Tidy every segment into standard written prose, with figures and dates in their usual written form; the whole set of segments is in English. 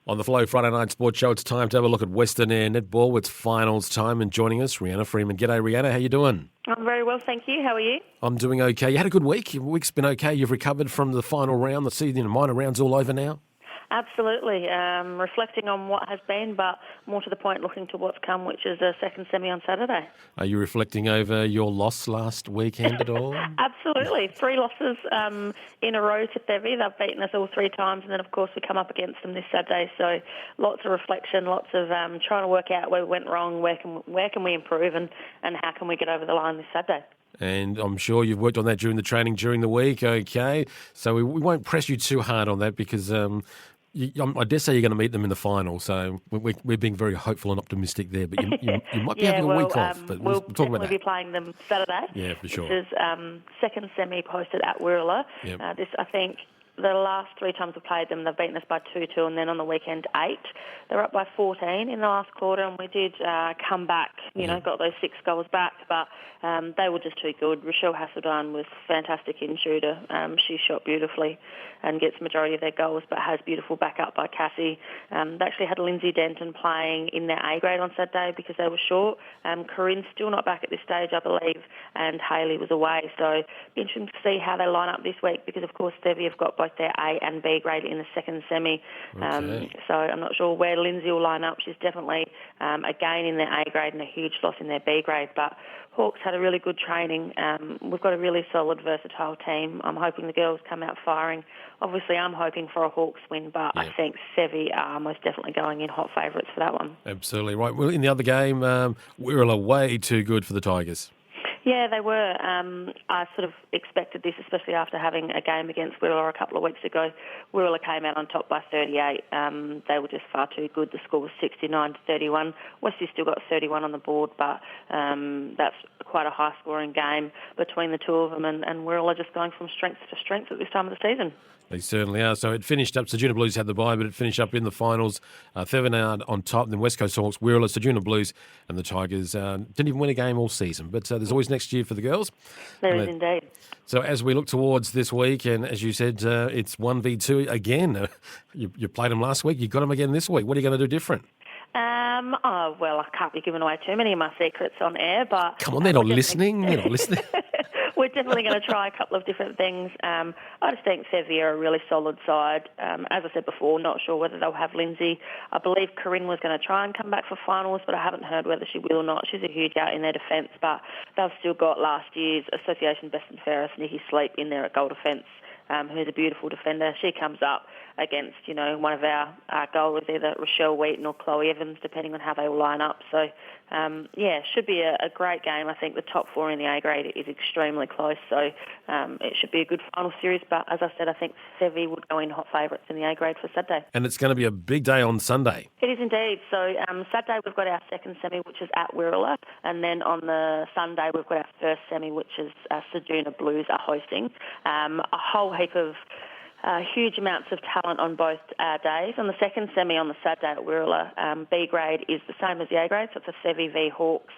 On the Flow Friday Night Sports Show, it's time to have a look at Western Air Netball. It's finals time, and joining us, Rhianna Freeman. G'day, Rhianna. How you doing? I'm very well, thank you. How are you? I'm doing okay. You had a good week. Your week's been okay. You've recovered from the final round. The season, minor round's all over now. Absolutely. Reflecting on what has been, but more to the point, looking to what's come, which is a second semi on Saturday. Are you reflecting over your loss last weekend at all? Absolutely. 3 losses in a row to Sevi. They've beaten us all 3 times, and then, of course, we come up against them this Saturday. So lots of reflection, lots of trying to work out where we went wrong, where can we improve, and how can we get over the line this Saturday. And I'm sure you've worked on that during the training during the week, okay? So we won't press you too hard on that because I dare say you're going to meet them in the final. So we're being very hopeful and optimistic there. But you might be having a week off. But we'll talk about that. We'll be playing them Saturday. Yeah, for sure. Which is second semi posted at Wirrallah. Yep. This, I think, the last 3 times we've played them, they've beaten us by 2-2, and then on the weekend 8. They're up by 14 in the last quarter, and we did come back, got those 6 goals back, but they were just too good. Rochelle Hasseldan was fantastic in shooter. She shot beautifully and gets the majority of their goals, but has beautiful backup by Cassie. They actually had Lindsay Denton playing in their A grade on Saturday because they were short. Corinne's still not back at this stage, I believe, and Hayley was away. So interesting to see how they line up this week because, of course, Sevi have got both their A and B grade in the second semi. Okay. So I'm not sure where Lindsay will line up. She's definitely a gain in their A grade and a huge loss in their B grade. But Hawks had a really good training. We've got a really solid, versatile team. I'm hoping the girls come out firing. Obviously, I'm hoping for a Hawks win, but I think Sevi are most definitely going in hot favourites for that one. Absolutely right. Well, in the other game, Wirrallah way too good for the Tigers. Yeah, they were. I sort of expected this, especially after having a game against Wirrallah a couple of weeks ago. Wirrallah came out on top by 38. They were just far too good. The score was 69-31. Westie's still got 31 on the board, but that's quite a high-scoring game between the two of them, and Wirrallah just going from strength to strength at this time of the season. They certainly are. So it finished up. Ceduna Blues had the bye, but it finished up in the finals. Thevenard on top, then West Coast Hawks, Wirrallah, Ceduna Blues, and the Tigers didn't even win a game all season. But there's always next year for the girls. There is indeed. So as we look towards this week, and as you said, it's 1v2 again. You played them last week. You got them again this week. What are you going to do different? Well, I can't be giving away too many of my secrets on air, but... Come on, they're not listening. They're not listening. We're definitely going to try a couple of different things. I just think Sevi are a really solid side. As I said before, not sure whether they'll have Lindsay. I believe Corinne was going to try and come back for finals, but I haven't heard whether she will or not. She's a huge out in their defence, but they've still got last year's Association Best and Fairest, Nikki Sleep, in there at goal defence, who's a beautiful defender. She comes up against, one of our goalers, either Rochelle Wheaton or Chloe Evans, depending on how they will line up. So, should be a great game. I think the top 4 in the A grade is extremely close, so it should be a good final series. But as I said, I think Sevi would go in hot favourites in the A grade for Saturday. And it's going to be a big day on Sunday. It is indeed. So Saturday we've got our second semi, which is at Wirrallah, and then on the Sunday we've got our first semi, which is Ceduna Blues are hosting. A whole heap of huge amounts of talent on both days. On the second semi on the Saturday at Wirrallah, B grade is the same as the A grade, so it's a Sevi v Hawks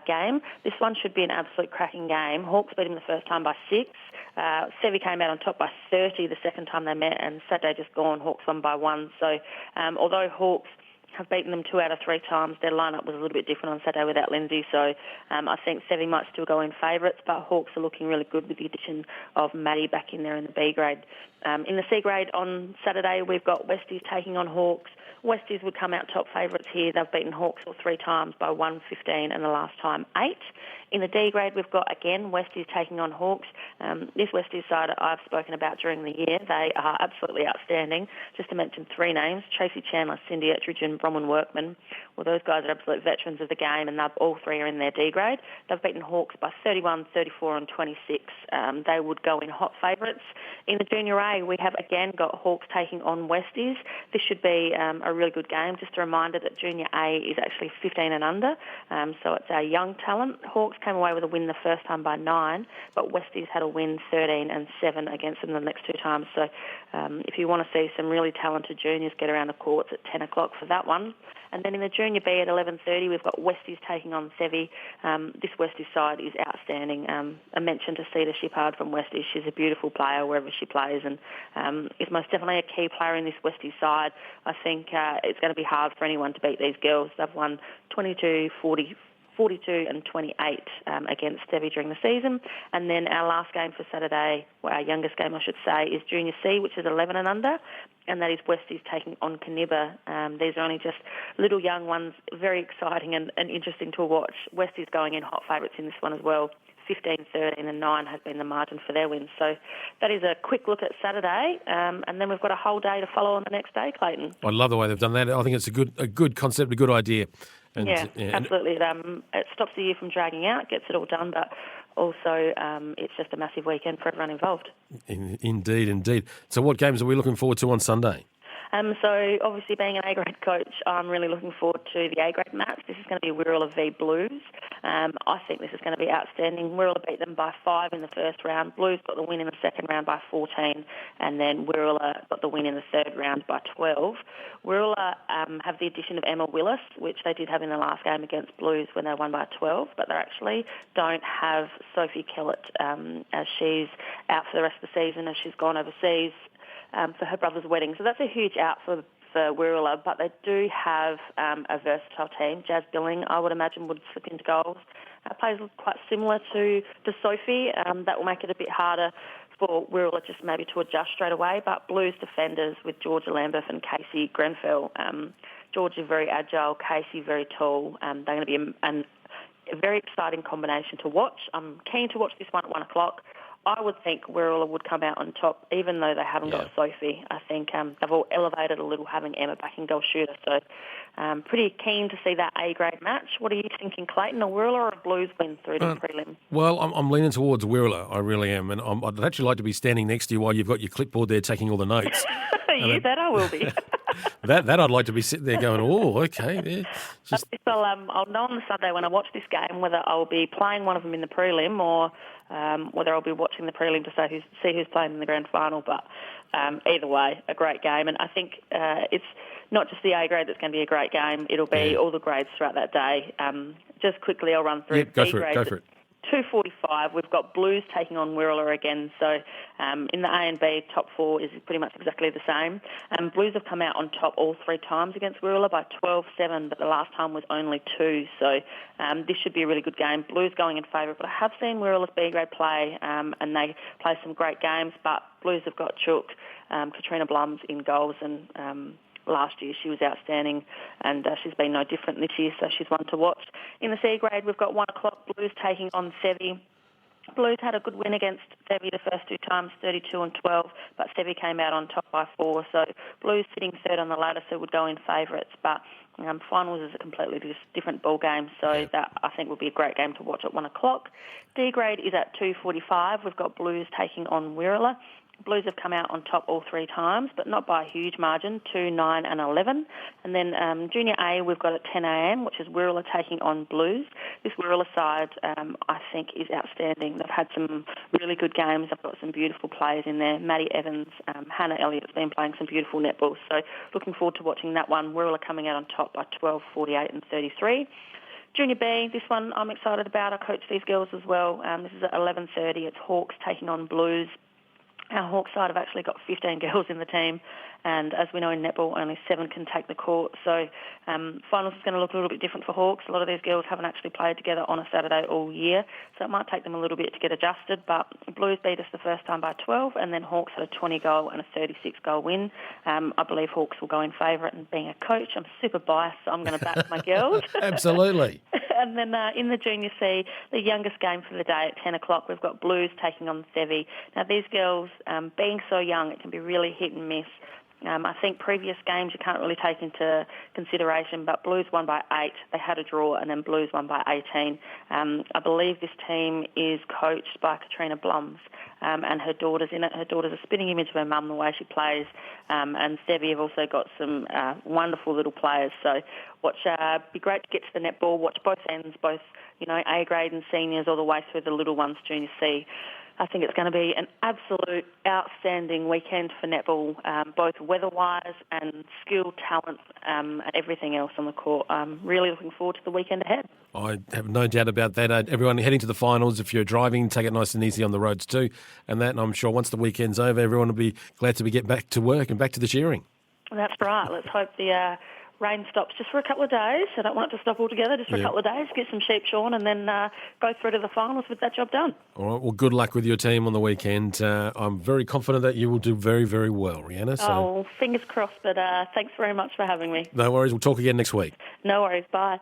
game. This one should be an absolute cracking game. Hawks beat him the first time by 6. Sevi came out on top by 30 the second time they met, and Saturday just gone, Hawks won by 1. So although Hawks have beaten them 2 out of 3 times, their lineup was a little bit different on Saturday without Lindsay, so I think Sevi might still go in favourites, but Hawks are looking really good with the addition of Maddie back in there in the B grade. In the C grade on Saturday, we've got Westies taking on Hawks. Westies would come out top favourites here. They've beaten Hawks all 3 times by 1-15 and the last time 8. In the D grade, we've got, again, Westies taking on Hawks. This Westies side I've spoken about during the year. They are absolutely outstanding. Just to mention 3 names, Tracy Chandler, Cindy Ettridge and Bronwyn Workman. Well, those guys are absolute veterans of the game, and all 3 are in their D grade. They've beaten Hawks by 31, 34 and 26. They would go in hot favourites. In the Junior A, we have again got Hawks taking on Westies. This should be a really good game. Just a reminder that Junior A is actually 15 and under, so it's our young talent. Hawks came away with a win the first time by 9, but Westies had a win 13 and 7 against them the next 2 times. So if you want to see some really talented juniors get around the courts at 10 o'clock for that one. And then in the Junior B at 11:30, we've got Westies taking on Sevi. This Westies side is outstanding. A mention to Cedar Shippard from Westies. She's a beautiful player wherever she plays, and is most definitely a key player in this Westies side. I think it's going to be hard for anyone to beat these girls. They've won 22-40. 42 and 28 against Sevi during the season. And then our last game for Saturday, well, our youngest game I should say, is Junior C, which is 11 and under, and that is Westies taking on Canibba. These are only just little young ones, very exciting and interesting to watch. Westies going in hot favourites in this one as well. 15, 13 and 9 has been the margin for their wins. So that is a quick look at Saturday, and then we've got a whole day to follow on the next day, Clayton. I love the way they've done that. I think it's a good concept, a good idea. And, absolutely. It stops the year from dragging out, gets it all done, but also it's just a massive weekend for everyone involved. Indeed. So what games are we looking forward to on Sunday? So obviously being an A-grade coach, I'm really looking forward to the A-grade match. This is going to be Wirrallah v Blues. I think this is going to be outstanding. Wirrallah beat them by 5 in the first round. Blues got the win in the second round by 14, and then Wirrallah got the win in the third round by 12. Wirrallah have the addition of Emma Willis, which they did have in the last game against Blues when they won by 12, but they actually don't have Sophie Kellett as she's out for the rest of the season as she's gone overseas for her brother's wedding. So that's a huge out for Wirrallah, but they do have a versatile team. Jazz Billing, I would imagine, would slip into goals. Plays quite similar to Sophie. That will make it a bit harder for Wirrallah just maybe to adjust straight away. But Blues defenders with Georgia Lambeth and Casey Grenfell. Georgia very agile, Casey very tall. They're going to be a very exciting combination to watch. I'm keen to watch this one at 1 o'clock. I would think Wirrallah would come out on top, even though they haven't got Sophie. I think they've all elevated a little having Emma back in goal shooter. So pretty keen to see that A-grade match. What are you thinking, Clayton? A Wirrallah or a Blues win through to the prelim? Well, I'm leaning towards Wirrallah. I really am. And I'd actually like to be standing next to you while you've got your clipboard there taking all the notes. You bet I will be. That I'd like to be sitting there going, oh, okay. Yeah. I'll know on the Sunday when I watch this game whether I'll be playing one of them in the prelim or whether I'll be watching the prelim to see who's playing in the grand final. But either way, a great game. And I think it's not just the A grade that's going to be a great game. It'll be all the grades throughout that day. Just quickly, I'll run through. Yep, go for it. 2:45, we've got Blues taking on Wirrallah again. So in the A and B, top 4 is pretty much exactly the same. Blues have come out on top all 3 times against Wirrallah by 12-7, but the last time was only 2. So this should be a really good game. Blues going in favourite, but I have seen Wirrallah's B-grade play, and they play some great games, but Blues have got Chook, Katrina Blums in goals, and last year she was outstanding, and she's been no different this year, so she's one to watch. In the C grade, we've got 1 o'clock, Blues taking on Sevi. Blues had a good win against Sevi the first 2 times, 32 and 12, but Sevi came out on top by 4. So Blues sitting third on the ladder, so would go in favourites. But finals is a completely different ball game, so that I think will be a great game to watch at 1 o'clock. D grade is at 2:45. We've got Blues taking on Wirrallah. Blues have come out on top all 3 times, but not by a huge margin, 2, 9 and 11. And then Junior A, we've got at 10 a.m., which is Wirrallah taking on Blues. This Wirrallah side, I think, is outstanding. They've had some really good games. They've got some beautiful players in there. Maddie Evans, Hannah Elliott's been playing some beautiful netball. So looking forward to watching that one. Wirrallah coming out on top by 12, 48 and 33. Junior B, this one I'm excited about. I coach these girls as well. This is at 11:30. It's Hawks taking on Blues. Our Hawks side have actually got 15 girls in the team, and as we know in netball, only 7 can take the court. So finals is going to look a little bit different for Hawks. A lot of these girls haven't actually played together on a Saturday all year, so it might take them a little bit to get adjusted. But Blues beat us the first time by 12, and then Hawks had a 20-goal and a 36-goal win. I believe Hawks will go in favourite, and being a coach, I'm super biased, so I'm going to back my girls. Absolutely. And then in the Junior C, the youngest game for the day at 10 o'clock, we've got Blues taking on Sevi. Now, these girls, being so young, it can be really hit and miss. I think previous games you can't really take into consideration, but Blues won by 8. They had a draw, and then Blues won by 18. I believe this team is coached by Katrina Blums, and her daughter's in it. Her daughter's a spitting image of her mum, the way she plays, and Sevi have also got some wonderful little players. So be great to get to the netball, watch both ends, both A grade and seniors, all the way through the little ones, Junior C. I think it's going to be an absolute outstanding weekend for netball, both weather-wise and skill, talent, and everything else on the court. I'm really looking forward to the weekend ahead. I have no doubt about that. Everyone heading to the finals, if you're driving, take it nice and easy on the roads too. And I'm sure once the weekend's over, everyone will be glad to get back to work and back to the cheering. That's right. Let's hope the rain stops just for a couple of days. I don't want it to stop altogether, just for a couple of days, get some sheep shorn and then go through to the finals with that job done. All right. Well, good luck with your team on the weekend. I'm very confident that you will do very, very well, Rhianna. So. Oh, fingers crossed, but thanks very much for having me. No worries. We'll talk again next week. No worries. Bye.